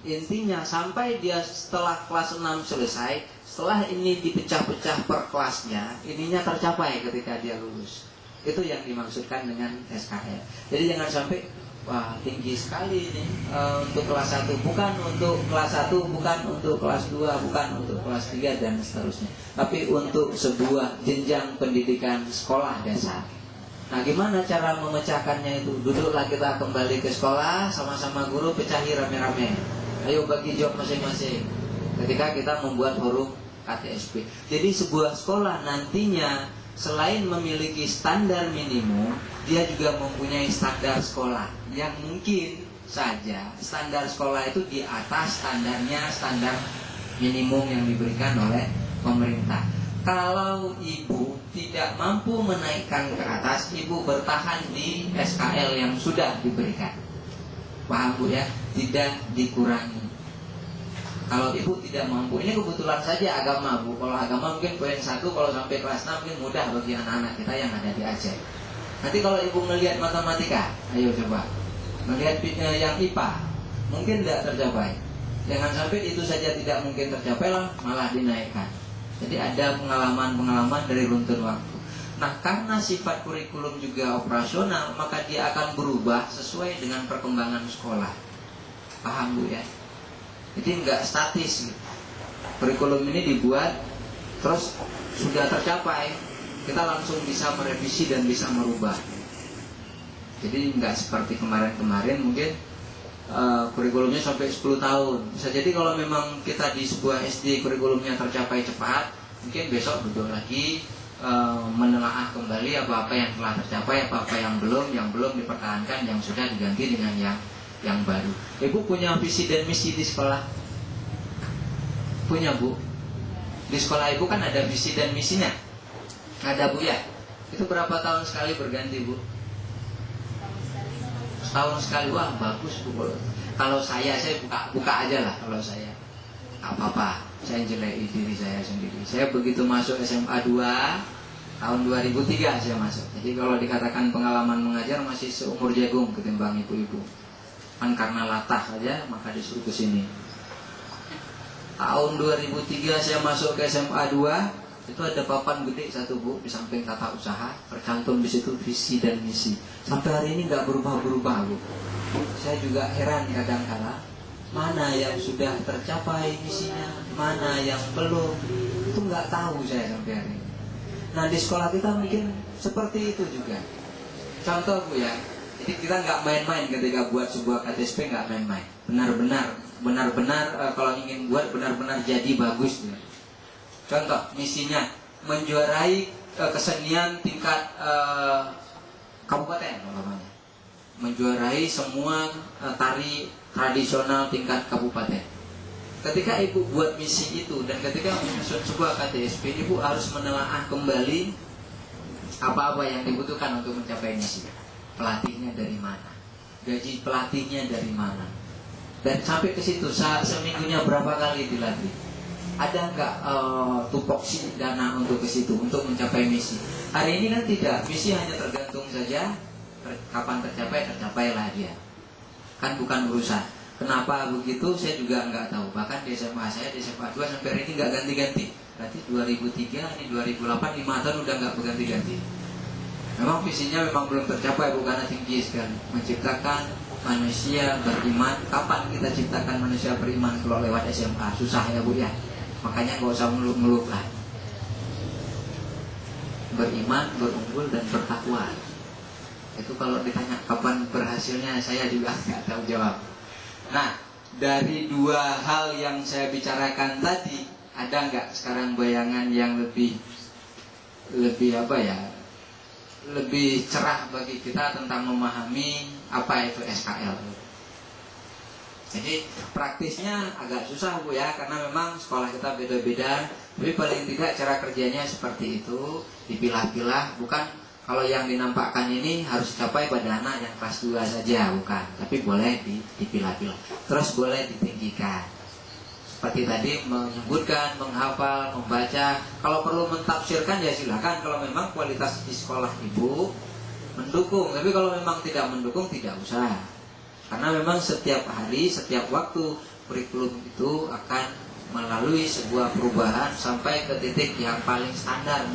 intinya sampai dia setelah kelas 6 selesai, setelah ini dipecah-pecah per kelasnya, ininya tercapai ketika dia lulus. Itu yang dimaksudkan dengan SKL. Jadi jangan sampai wah tinggi sekali ini untuk kelas 1, bukan untuk kelas 1, bukan untuk kelas 2, bukan untuk kelas 3 dan seterusnya. Tapi untuk sebuah jenjang pendidikan sekolah dasar. Nah, gimana cara memecahkannya itu? Duduklah kita kembali ke sekolah, sama-sama guru pecahi rame-rame. Ayo bagi job masing-masing. Ketika kita membuat forum KTSP. Jadi sebuah sekolah nantinya selain memiliki standar minimum, dia juga mempunyai standar sekolah yang mungkin saja standar sekolah itu di atas standarnya standar minimum yang diberikan oleh pemerintah. Kalau ibu tidak mampu menaikkan ke atas, ibu bertahan di SKL yang sudah diberikan. Paham Bu ya? Tidak dikurangi. Kalau ibu tidak mampu, ini kebetulan saja agama Bu. Kalau agama mungkin poin 1, kalau sampai kelas 6 mungkin mudah bagi anak-anak kita yang ada di Aceh. Nanti kalau ibu melihat matematika, ayo coba melihat yang IPA, mungkin tidak tercapai. Jangan sampai itu saja tidak mungkin tercapai lah, malah dinaikkan. Jadi ada pengalaman-pengalaman dari runtun waktu. Nah, karena sifat kurikulum juga operasional, maka dia akan berubah sesuai dengan perkembangan sekolah. Paham Bu ya? Jadi nggak statis. Kurikulum ini dibuat, terus sudah tercapai, kita langsung bisa merevisi dan bisa merubah. Jadi nggak seperti kemarin-kemarin mungkin kurikulumnya sampai 10 tahun. Bisa jadi kalau memang kita di sebuah SD kurikulumnya tercapai cepat, mungkin besok duduk lagi menelaah kembali apa-apa yang telah tercapai, apa-apa yang belum dipertahankan, yang sudah diganti dengan yang baru. Ibu punya visi dan misi di sekolah? Punya Bu? Di sekolah ibu kan ada visi dan misinya? Ada Bu ya? Itu berapa tahun sekali berganti Bu? Setahun sekali. Wah bagus Bu. Kalau saya buka aja lah. Kalau saya apa-apa, saya jeleki diri saya sendiri. Saya begitu masuk SMA 2 tahun 2003 saya masuk. Jadi kalau dikatakan pengalaman mengajar masih seumur jagung ketimbang ibu-ibu. Kan karena latah saja maka disuruh ke sini. Tahun 2003 saya masuk ke SMA 2. Itu ada papan gede satu Bu di samping tata usaha, tercantum di situ visi dan misi. Sampai hari ini nggak berubah-berubah Bu. Saya juga heran kadang-kala mana yang sudah tercapai misinya, mana yang belum, itu nggak tahu saya sampai hari ini. Nah di sekolah kita mungkin seperti itu juga. Contoh Bu ya, jadi kita nggak main-main ketika buat sebuah KTSP, nggak main-main. Benar-benar kalau ingin buat benar-benar jadi bagus. Ya. Contoh misinya menjuarai kesenian tingkat kabupaten namanya. Menjuarai semua tari tradisional tingkat kabupaten. Ketika ibu buat misi itu dan ketika menyusun sebuah KTSP, ibu harus menelaah kembali apa-apa yang dibutuhkan untuk mencapai misi. Pelatihnya dari mana? Gaji pelatihnya dari mana? Dan sampai ke situ seminggunya berapa kali dilatih? Ada nggak tupoksi dana untuk ke situ untuk mencapai misi? Hari ini kan tidak, misi hanya tergantung saja kapan tercapailah dia. Kan bukan urusan. Kenapa begitu? Saya juga nggak tahu. Bahkan di SMA saya di SMA 2 sampai hari ini nggak ganti-ganti. Berarti 2003 ini 2008 5 tahun udah nggak berganti-ganti. Memang visinya memang belum tercapai, bukan tinggi sekali. Menciptakan manusia beriman. Kapan kita ciptakan manusia beriman kalau lewat SMA? Susah ya Bu ya. Makanya gak usah meluk-meluk lah. Beriman, berunggul, dan bertakwa. Itu kalau ditanya kapan berhasilnya, saya juga nggak tahu jawab. Nah, dari dua hal yang saya bicarakan tadi, ada nggak sekarang bayangan yang lebih apa ya? Lebih cerah bagi kita tentang memahami apa itu SKL. Jadi praktisnya agak susah Bu ya, karena memang sekolah kita beda-beda. Tapi paling tidak cara kerjanya seperti itu, dipilah-pilah. Bukan kalau yang dinampakkan ini harus dicapai pada anak yang kelas 2 saja, bukan. Tapi boleh dipilah-pilah. Terus boleh ditinggikan. Seperti tadi menyebutkan, menghafal, membaca. Kalau perlu mentafsirkan ya silakan. Kalau memang kualitas di sekolah ibu mendukung. Tapi kalau memang tidak mendukung tidak usah. Karena memang setiap hari, setiap waktu kurikulum itu akan melalui sebuah perubahan sampai ke titik yang paling standar